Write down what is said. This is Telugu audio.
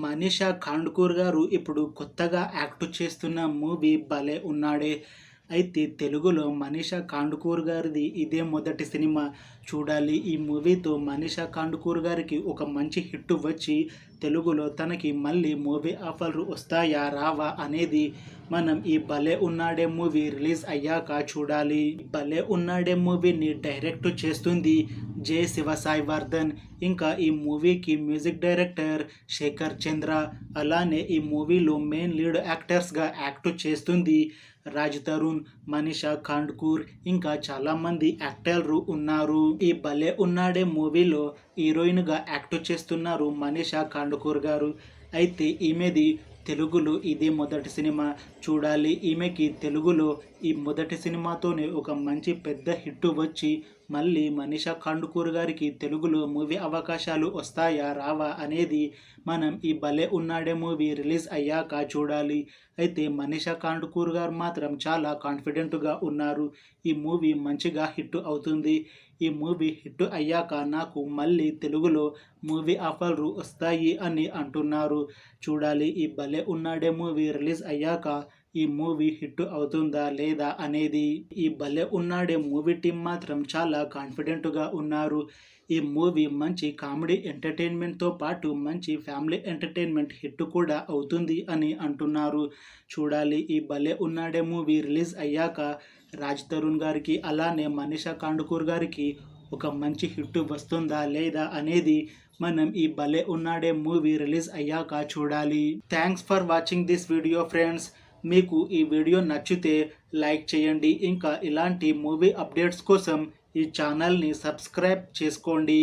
మనీషా ఖాండ్కూర్ గారు ఇప్పుడు కొత్తగా యాక్ట్ చేస్తున్న మూవీ భలే ఉన్నాడే. అయితే తెలుగులో మనీషా ఖాండ్కూర్ గారిది ఇదే మొదటి సినిమా. చూడాలి ఈ మూవీతో మనీషా ఖాండ్కూర్ గారికి ఒక మంచి హిట్ వచ్చి తెలుగులో తనకి మళ్ళీ మూవీ ఆఫర్లు వస్తాయా రావా అనేది మనం ఈ భలే ఉన్నాడే మూవీ రిలీజ్ అయ్యాక చూడాలి. భలే ఉన్నాడే మూవీని డైరెక్ట్ చేస్తుంది జే శివసాయి వర్ధన్. ఇంకా ఈ మూవీకి మ్యూజిక్ డైరెక్టర్ శేఖర్ చంద్ర. అలానే ఈ మూవీలో మెయిన్ లీడ్ యాక్టర్స్గా యాక్ట్ చేస్తుంది రాజ్ తరుణ్, మనీషా ఖాండ్కూర్, ఇంకా చాలామంది యాక్టర్లు ఉన్నారు. ఈ భలే ఉన్నాడే మూవీలో హీరోయిన్గా యాక్ట్ చేస్తున్నారు మనీషా ఖాండ్కూర్ గారు. అయితే ఈమెది తెలుగులో ఇదే మొదటి సినిమా. చూడాలి ఈమెకి తెలుగులో ఈ మొదటి సినిమాతోనే ఒక మంచి పెద్ద హిట్ వచ్చి మళ్ళీ మనీషా ఖాండ్కూర్ గారికి తెలుగులో మూవీ అవకాశాలు వస్తాయా రావా అనేది మనం ఈ భలే ఉన్నాడే మూవీ రిలీజ్ అయ్యాక చూడాలి. అయితే మనీషా ఖాండ్కూర్ గారు మాత్రం చాలా కాన్ఫిడెంట్గా ఉన్నారు. ఈ మూవీ మంచిగా హిట్ అవుతుంది. ఈ మూవీ హిట్ అయ్యాక నాకు మళ్ళీ తెలుగులో మూవీ ఆఫర్లు వస్తాయి అని అంటున్నారు. చూడాలి ఈ భలే ఉన్నాడే మూవీ రిలీజ్ అయ్యాక ఈ మూవీ హిట్ అవుతుందా లేదా అనేది. ఈ భలే ఉన్నాడే మూవీ టీం మాత్రం చాలా కాన్ఫిడెంట్గా ఉన్నారు. ఈ మూవీ మంచి కామెడీ ఎంటర్టైన్మెంట్తో పాటు మంచి ఫ్యామిలీ ఎంటర్టైన్మెంట్ హిట్ కూడా అవుతుంది అని అంటున్నారు. చూడాలి ఈ భలే ఉన్నాడే మూవీ రిలీజ్ అయ్యాక రాజ్ తరుణ్ గారికి అలానే మనీషా ఖాండ్కూర్ గారికి ఒక మంచి హిట్ వస్తుందా లేదా అనేది మనం ఈ భలే ఉన్నాడే మూవీ రిలీజ్ అయ్యాక చూడాలి. Thanks for watching this video friends. మీకు ఈ వీడియో నచ్చితే లైక్ చేయండి. ఇంకా ఇలాంటి మూవీ అప్డేట్స్ కోసం ఈ ఛానల్ని సబ్స్క్రైబ్ చేసుకోండి.